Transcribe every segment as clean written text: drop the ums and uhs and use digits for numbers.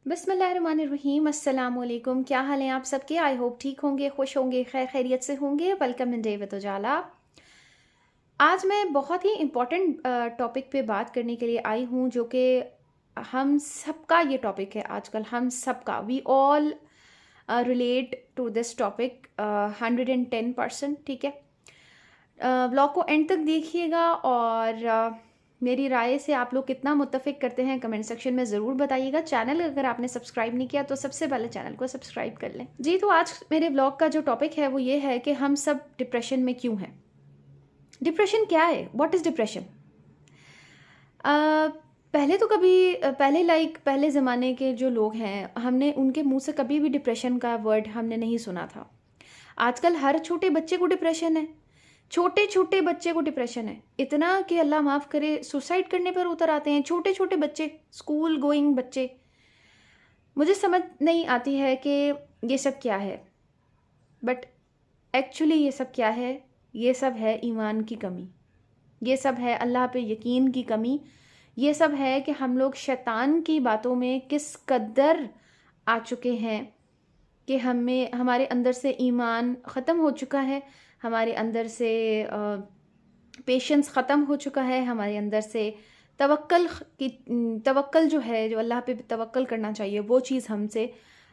बिस्मिल्लाहिर्रहमानिर्रहीम। अस्सलाम वालेकुम। क्या हाल है आप सबके? आई होप ठीक होंगे, खुश होंगे, खैर खैरियत से होंगे। वेलकम इन डे विद उजाला। आज मैं बहुत ही इम्पोर्टेंट टॉपिक पे बात करने के लिए आई हूँ, जो कि हम सबका ये टॉपिक है आजकल। हम सबका, we all relate to this topic 110%। ठीक है, व्लॉग को एंड तक देखिएगा और मेरी राय से आप लोग कितना मुत्तफिक करते हैं कमेंट सेक्शन में ज़रूर बताइएगा। चैनल अगर आपने सब्सक्राइब नहीं किया तो सबसे पहले चैनल को सब्सक्राइब कर लें। जी, तो आज मेरे व्लॉग का जो टॉपिक है वो ये है कि हम सब डिप्रेशन में क्यों हैं। डिप्रेशन क्या है? What is depression? पहले तो कभी पहले ज़माने के जो लोग हैं, हमने उनके मुंह से कभी भी डिप्रेशन का वर्ड हमने नहीं सुना था। आजकल हर छोटे बच्चे को डिप्रेशन है, छोटे छोटे बच्चे को डिप्रेशन है। इतना कि अल्लाह माफ़ करे, सुसाइड करने पर उतर आते हैं छोटे छोटे बच्चे, स्कूल गोइंग बच्चे। मुझे समझ नहीं आती है कि ये सब क्या है, बट एक्चुअली ये सब क्या है? ये सब है ईमान की कमी, ये सब है अल्लाह पे यकीन की कमी, ये सब है कि हम लोग शैतान की बातों में किस कदर आ चुके हैं कि हमारे अंदर से ईमान ख़त्म हो चुका है, हमारे अंदर से पेशेंस ख़त्म हो चुका है, हमारे अंदर से तवक्ल जो है, जो अल्लाह पे तवक्ल करना चाहिए, वो चीज़ हमसे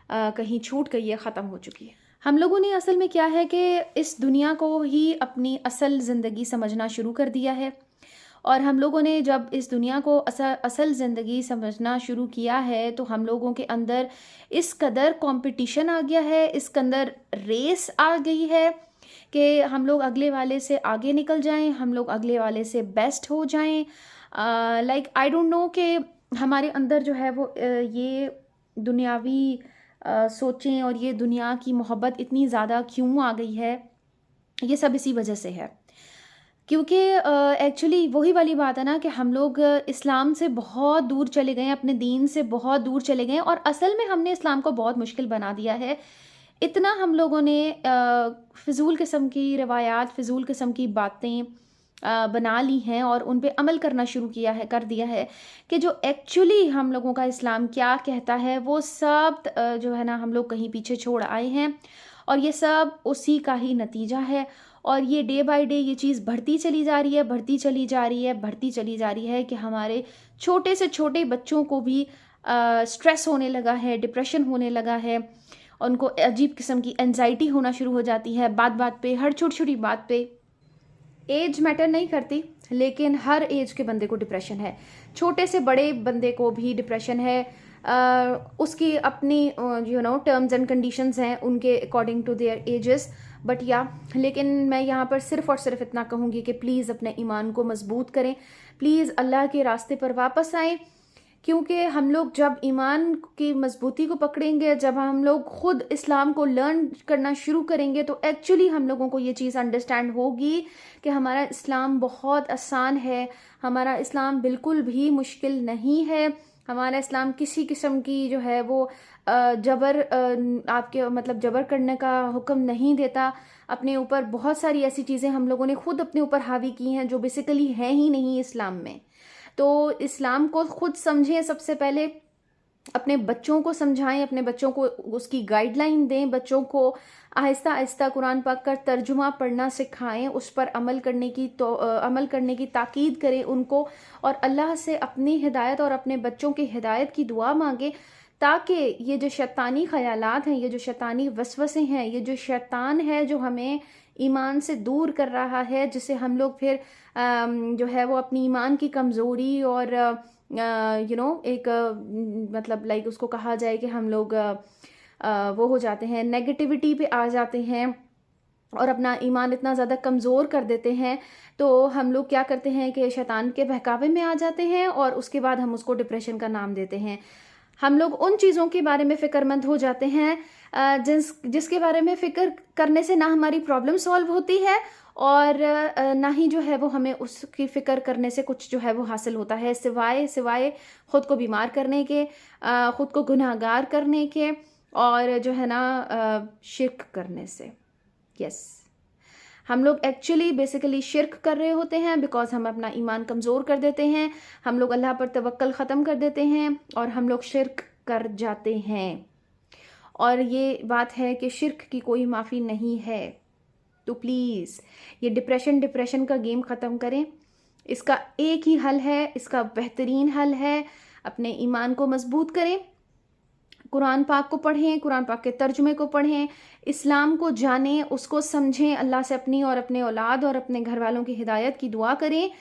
कहीं छूट गई है, ख़त्म हो चुकी है। हम लोगों ने असल में क्या है कि इस दुनिया को ही अपनी असल ज़िंदगी समझना शुरू कर दिया है। और हम लोगों ने जब इस दुनिया को असल ज़िंदगी समझना शुरू किया है, तो हम लोगों के अंदर इस कदर कंपटीशन आ गया है, इस कदर रेस आ गई है कि हम लोग अगले वाले से आगे निकल जाएं, हम लोग अगले वाले से बेस्ट हो जाएं। लाइक आई डोंट नो कि हमारे अंदर जो है वो ये दुनियावी सोचें और ये दुनिया की मोहब्बत इतनी ज़्यादा क्यों आ गई है। ये सब इसी वजह से है, क्योंकि एक्चुअली वही वाली बात है ना कि हम लोग इस्लाम से बहुत दूर चले गए हैं, अपने दीन से बहुत दूर चले गए हैं, और असल में हमने इस्लाम को बहुत मुश्किल बना दिया है। इतना हम लोगों ने फ़िज़ूल किस्म की रवायात, फ़िज़ूल किस्म की बातें बना ली हैं और उन पे अमल करना शुरू कर दिया है कि जो एक्चुअली हम लोगों का इस्लाम क्या कहता है वो सब जो है ना, हम लोग कहीं पीछे छोड़ आए हैं। और ये सब उसी का ही नतीजा है। और ये डे बाय डे ये चीज़ बढ़ती चली जा रही है, बढ़ती चली जा रही है, बढ़ती चली जा रही है कि हमारे छोटे से छोटे बच्चों को भी स्ट्रेस होने लगा है, डिप्रेशन होने लगा है, उनको अजीब किस्म की एनजाइटी होना शुरू हो जाती है बात बात पे, हर छोटी छोटी बात पे। एज मैटर नहीं करती, लेकिन हर एज के बंदे को डिप्रेशन है, छोटे से बड़े बंदे को भी डिप्रेशन है। उसकी अपनी टर्म्स एंड कंडीशंस हैं उनके according to their ages. But लेकिन मैं यहाँ पर सिर्फ़ और सिर्फ इतना कहूँगी कि प्लीज़ अपने ईमान को मजबूत करें, प्लीज़ अल्लाह के रास्ते पर वापस आएँ। क्योंकि हम लोग जब ईमान की मजबूती को पकड़ेंगे, जब हम लोग खुद इस्लाम को लर्न करना शुरू करेंगे, तो एक्चुअली हम लोगों को ये चीज़ अंडरस्टैंड होगी कि हमारा इस्लाम बहुत आसान है, हमारा इस्लाम बिल्कुल भी मुश्किल नहीं है। हमारा इस्लाम किसी किस्म की जो है वो आपके मतलब जबर करने का हुक्म नहीं देता। अपने ऊपर बहुत सारी ऐसी चीज़ें हम लोगों ने खुद अपने ऊपर हावी की हैं जो बेसिकली हैं ही नहीं इस्लाम में। तो इस्लाम को खुद समझें, सबसे पहले अपने बच्चों को समझाएं, अपने बच्चों को उसकी गाइडलाइन दें, बच्चों को आहिस्ता आहिस्ता कुरान पाक का तर्जुमा पढ़ना सिखाएं, उस पर अमल करने की ताकीद करें उनको, और अल्लाह से अपनी हिदायत और अपने बच्चों की हिदायत की दुआ मांगे, ताकि ये जो शैतानी ख्यालात हैं, ये जो शैतानी वसवसे हैं, ये जो शैतान है जो हमें ईमान से दूर कर रहा है, जिसे हम लोग फिर जो है वो अपनी ईमान की कमज़ोरी और एक मतलब लाइक उसको कहा जाए कि हम लोग वो हो जाते हैं, नेगेटिविटी पे आ जाते हैं और अपना ईमान इतना ज़्यादा कमज़ोर कर देते हैं। तो हम लोग क्या करते हैं कि शैतान के बहकावे में आ जाते हैं और उसके बाद हम उसको डिप्रेशन का नाम देते हैं। हम लोग उन चीज़ों के बारे में फ़िक्रमंद हो जाते हैं जिसके बारे में फ़िक्र करने से ना हमारी प्रॉब्लम सॉल्व होती है और ना ही जो है वो हमें उसकी फ़िक्र करने से कुछ जो है वो हासिल होता है, सिवाय ख़ुद को बीमार करने के, ख़ुद को गुनहगार करने के, और जो है ना शिर्क करने से। यस, हम लोग एक्चुअली बेसिकली शिर्क कर रहे होते हैं बिकॉज हम अपना ईमान कमज़ोर कर देते हैं, हम लोग अल्लाह पर तवक्ल ख़त्म कर देते हैं और हम लोग शिर्क कर जाते हैं। और ये बात है कि शिर्क की कोई माफ़ी नहीं है। तो प्लीज़ ये डिप्रेशन का गेम ख़त्म करें। इसका एक ही हल है, इसका बेहतरीन हल है, अपने ईमान को मजबूत करें, कुरान पाक को पढ़ें, कुरान पाक के तर्जुमे को पढ़ें, इस्लाम को जानें, उसको समझें, अल्लाह से अपनी और अपने औलाद और अपने घर वालों की हिदायत की दुआ करें,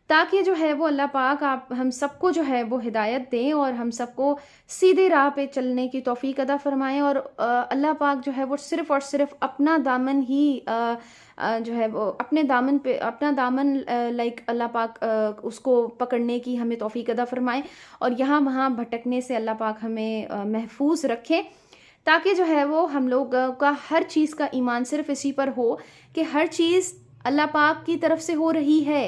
ताकि जो है वो अल्लाह पाक आप हम सबको जो है वो हिदायत दें और हम सबको सीधे राह पे चलने की तौफीक अता फरमाएं। और अल्लाह पाक जो है वो सिर्फ़ और सिर्फ अपना दामन ही जो है वो अपने दामन पे अपना दामन लाइक अल्लाह पाक उसको पकड़ने की हमें तौफीक अता फरमाएं और यहाँ वहाँ भटकने से अल्लाह पाक हमें महफूज रखें, ताकि जो है वो हम लोग का हर चीज़ का ईमान सिर्फ इसी पर हो कि हर चीज़ अल्लाह पाक की तरफ से हो रही है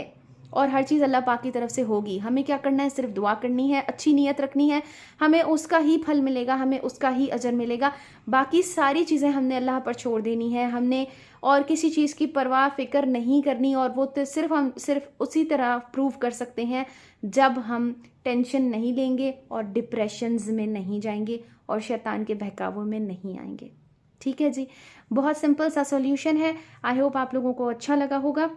और हर चीज़ अल्लाह पाक की तरफ से होगी। हमें क्या करना है, सिर्फ दुआ करनी है, अच्छी नीयत रखनी है, हमें उसका ही फल मिलेगा, हमें उसका ही अजर मिलेगा। बाकी सारी चीज़ें हमने अल्लाह पर छोड़ देनी है, हमने और किसी चीज़ की परवाह फ़िक्र नहीं करनी। और वो तो हम सिर्फ उसी तरह प्रूव कर सकते हैं जब हम टेंशन नहीं लेंगे और डिप्रेशंस में नहीं जाएंगे और शैतान के बहकावों में नहीं आएंगे। ठीक है जी, बहुत सिंपल सा सॉल्यूशन है। आई होप आप लोगों को अच्छा लगा होगा।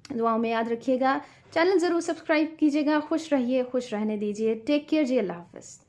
दुआओं में याद रखिएगा, चैनल ज़रूर सब्सक्राइब कीजिएगा। खुश रहिए, खुश रहने दीजिए। टेक केयर जी, अल्लाह हाफ़िज़।